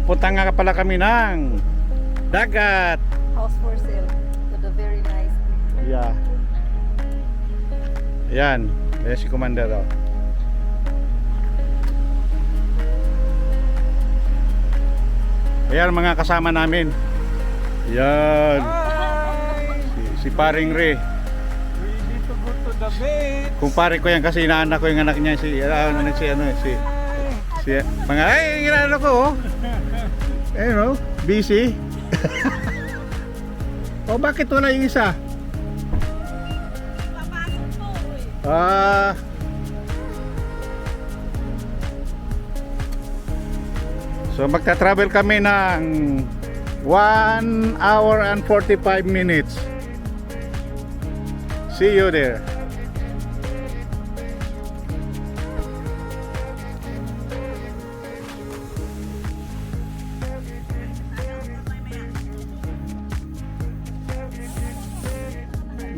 Pupunta nga pala kami ng dagat. House for sale with a very nice people. Yeah. Ayan. Ayan si Commander. Oh. Ayan mga kasama namin. Ayan. Si Paring Ray. Ready to go to the beach. Kumpare ko yan kasi inaanak ko yung anak niya si mga inaanak ko oh. Ayun oh, busy. Oh, bakit wala yung isa? Papasok po eh. Ah. So magta-travel kami ng 1 hour and 45 minutes. See you there.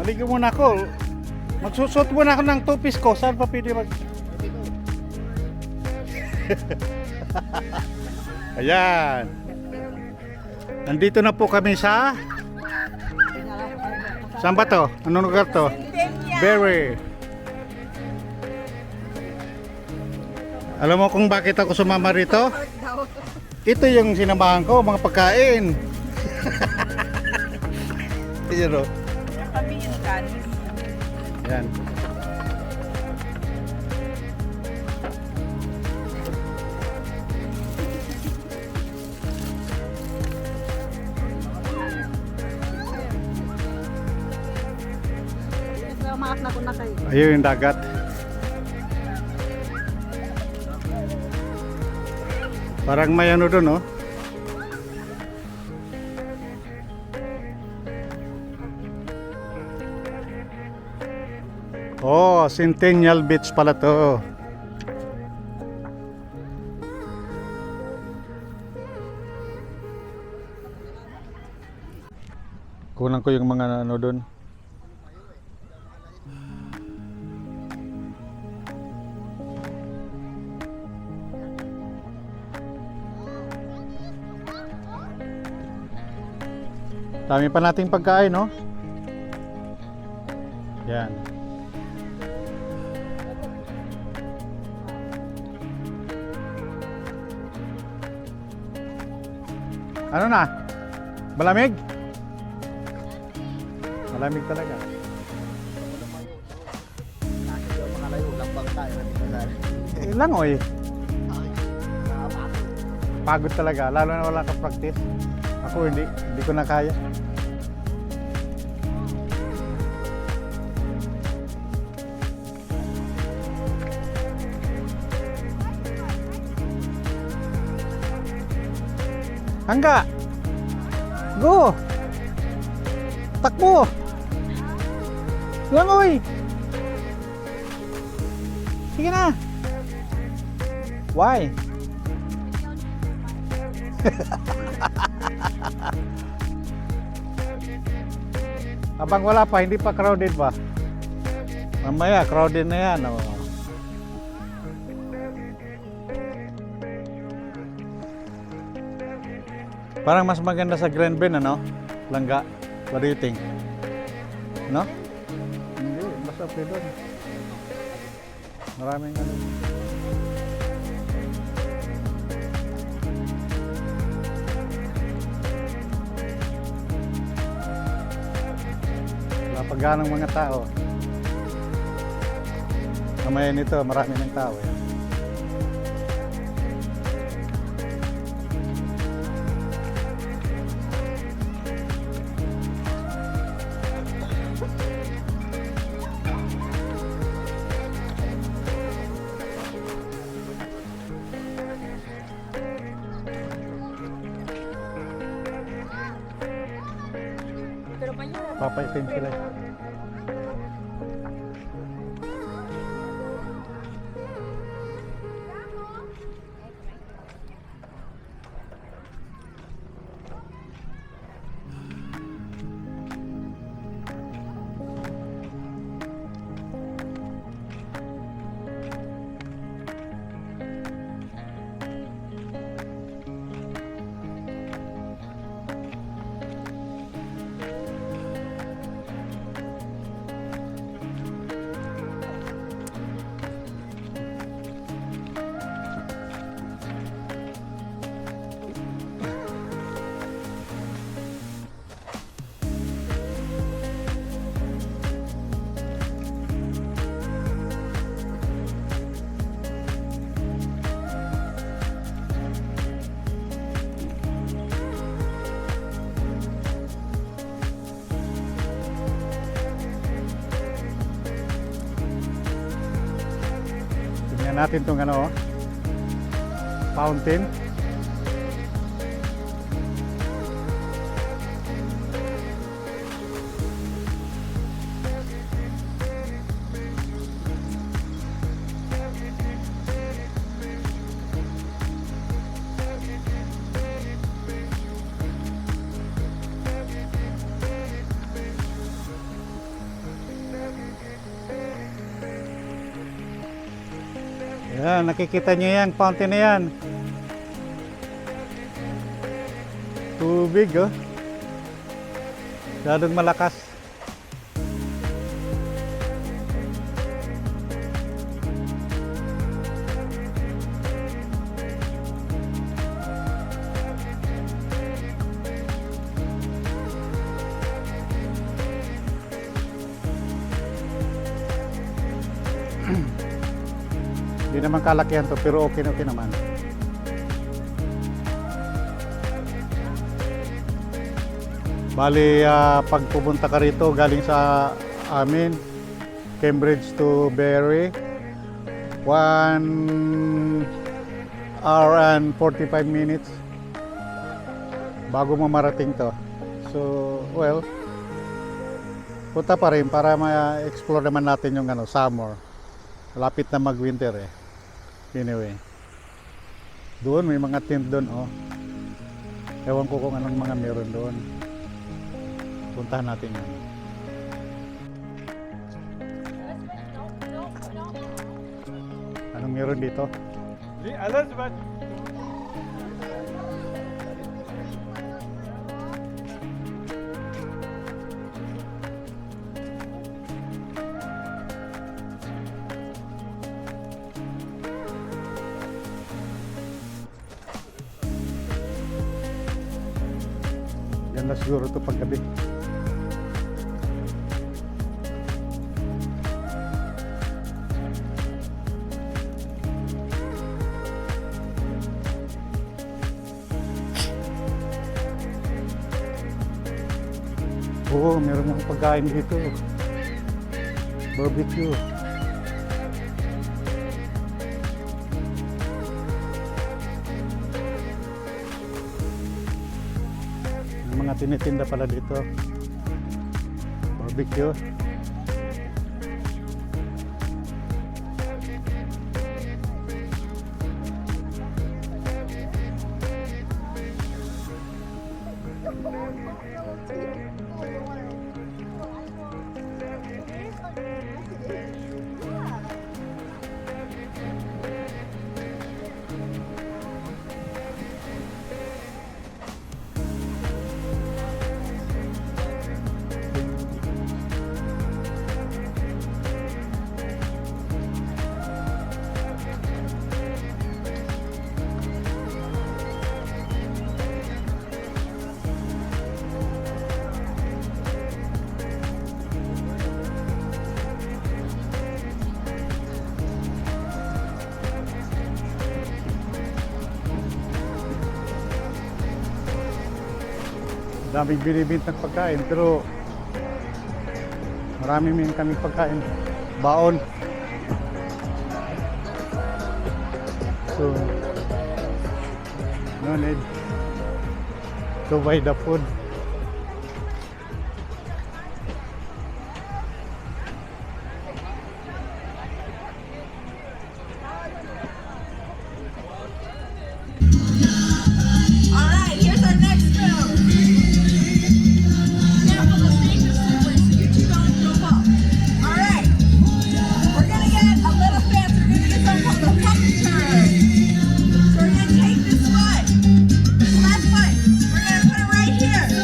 Maligo muna ako. Magsusot muna ako ng two-piece ko. Saan pa pwede mag... Ayan. Nandito na po kami sa... Saan ba to? Anong lugar to? Berry. Alam mo kung bakit ako sumama rito? Ito yung sinamahan ko, mga pagkain. Ayan o. Kami yung kanin. Yan. Umaak na ko na kayo. Ayun yung dagat. Parang may ano doon, oh. Oh, Centennial Beach pala to. Kunan ko yung mga ano doon. Dami pa nating pagkain, no? Yan. Ano na? Malamig? Malamig talaga. Ilang oy. Pagod talaga, lalo na wala kang practice. Ako hindi ko na kaya. Hangga! Go! Takbo! Langoy! Sige na! Why? Habang wala pa, hindi pa crowded ba? Mamaya, crowded na yan. Oh. Parang mas maganda sa Grand Bend, ano? Langga. What do you think? No? Hindi, basta okay doon. Maraming ano. Wala pa ganong mga tao. Mamaya nito, marami ng tao. Eh. Papaitin sila. natin itong ano, oh, fountain. Yan, nakikita nyo yan, fountain na yan. Tubig, oh. Masyadong malakas. Hindi naman kalakihan to, pero okay naman. Bali, pag pupunta ka rito galing sa amin, Cambridge to Barrie, 1 hour and 45 minutes bago mo marating to. So, well, punta pa rin para ma-explore naman natin yung ano, summer. Lapit na mag-winter eh. Anyway, doon may mga tent doon, oh. Ewan ko kung anong mga meron doon. Puntahan natin yun. Anong meron dito? Elizabeth. Ganda siguro ito paggabi. Oo, meron ng pagkain dito. Barbecue. May mga tinitinda pala dito. Barbecue. Daming binibintang pagkain, pero marami min kaming pagkain. Baon. So, no need to buy the food. Alright, here's our next move. Careful, the stage is slippery, so you two don't jump up. Alright, we're gonna get a little fancy. We're gonna get something called a pump turn. So we're gonna take this foot, we're gonna put it right here.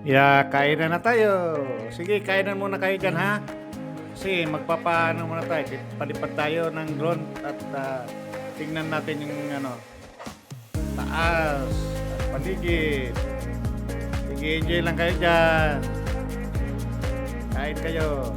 Kainan na tayo. Sige, kainan muna kayo dyan, ha? Kasi magpapaano muna tayo. Palipad tayo ng drone at tingnan natin yung taas at paligid. Sige, enjoy lang kayo dyan. Kain kayo.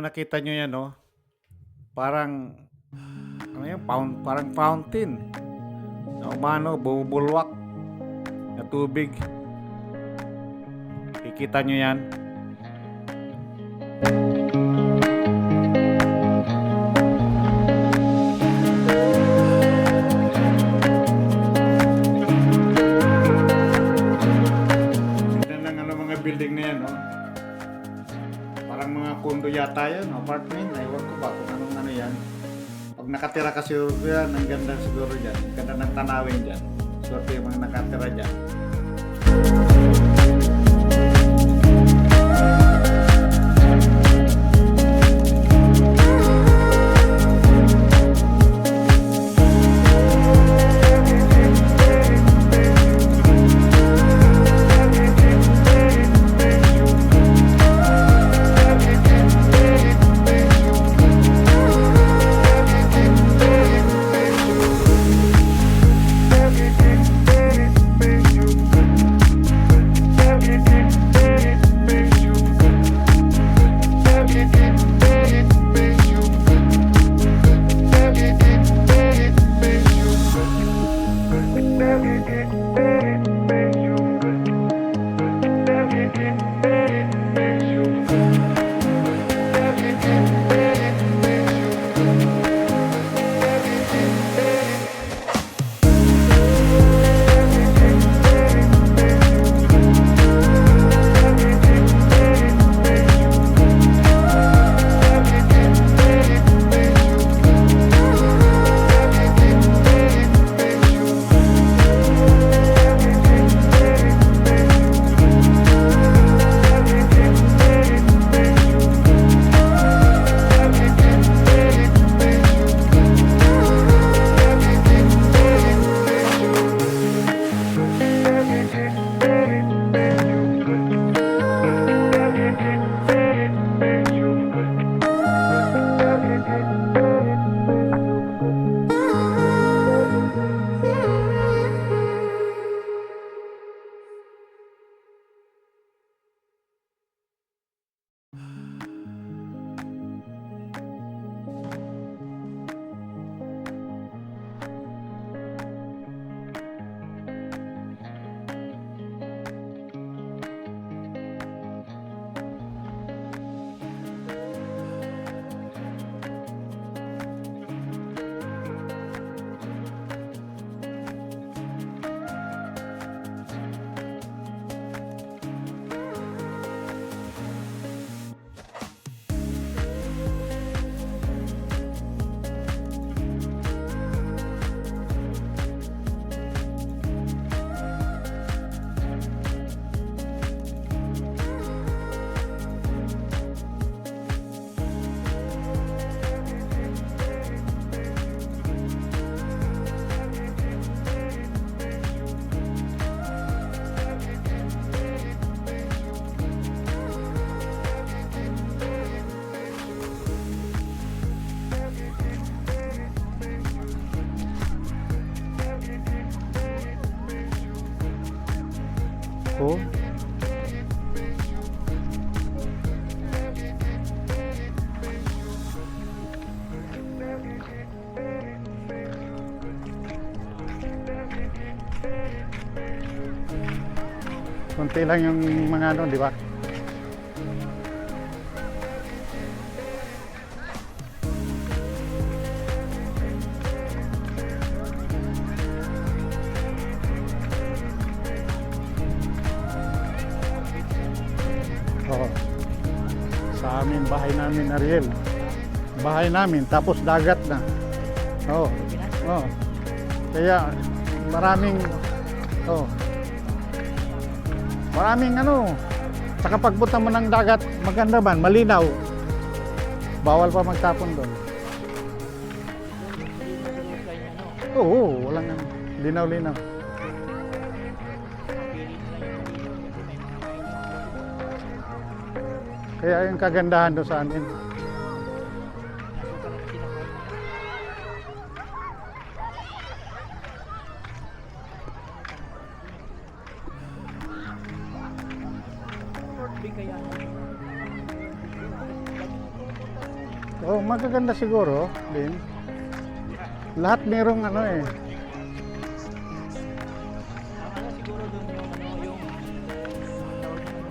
Nakita nyo yan, no? Parang, parang fountain. Na umano, bumubulwak na tubig. Kikita nyo yan. Tignan ng mga building na yan, no? Parang mga condo yata yun, apartment, ewan ko ba kung anong yan. Pag nakatira ka siguro yan, ang ganda siguro dyan, ang ganda ng tanawin dyan. Swerte yung mga nakatira dyan. ko. Konti lang yung mga ano, di ba? Oo. Sa amin, bahay namin, Ariel. Bahay namin, tapos dagat na. Oo. Oo. Kaya maraming maraming saka pagpunta mo ng dagat, maganda man, malinaw. Bawal pa magtapon doon. Oo, walang linaw-linaw. Kaya yung kagandahan doon sa amin. Oh, magaganda siguro din. Lahat merong Siguro doon yung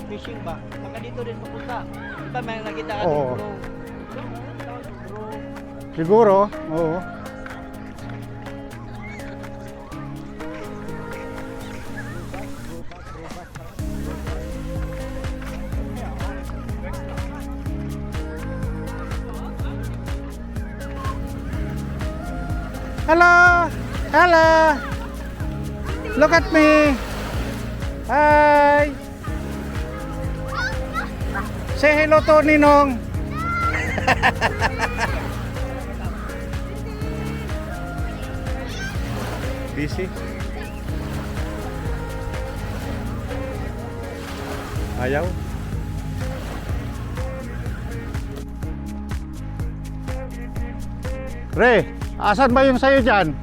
fishing ba? Baka dito rin papunta. Diba may nakita ka Oo. bro? Siguro, oo. Hello! Hello! Look at me! Hi! Say hello to Ninong! Busy? Ayaw? Re, asan ba yung sayo dyan?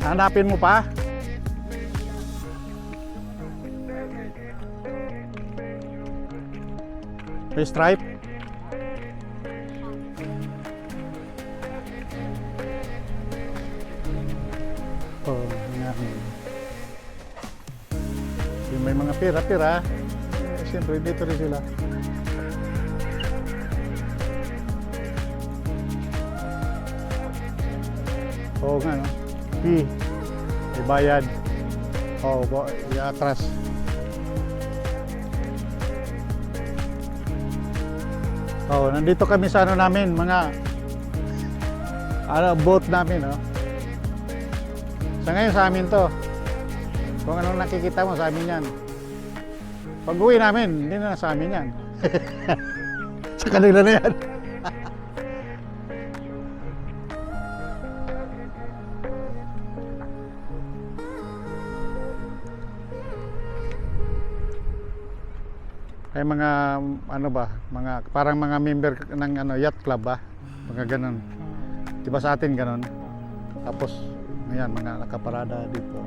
Hanapin mo pa? May stripe? Oh, yan. Yung may mga pira-pira, siyempre dito rin sila. Oo nga, no? Fee. May bayad. Oo, i-atras. Oo, nandito kami sa namin, mga boat namin, no? Sa ngayon, sa amin to. Kung anong nakikita mo, sa amin yan. Pag uwi namin, hindi na sa amin yan. Sa kanila na yan. Ay mga mga parang mga member ng yacht club ba? Mga ganun. 'Di ba sa atin ganun? Tapos ngayon mga nakaparada dito.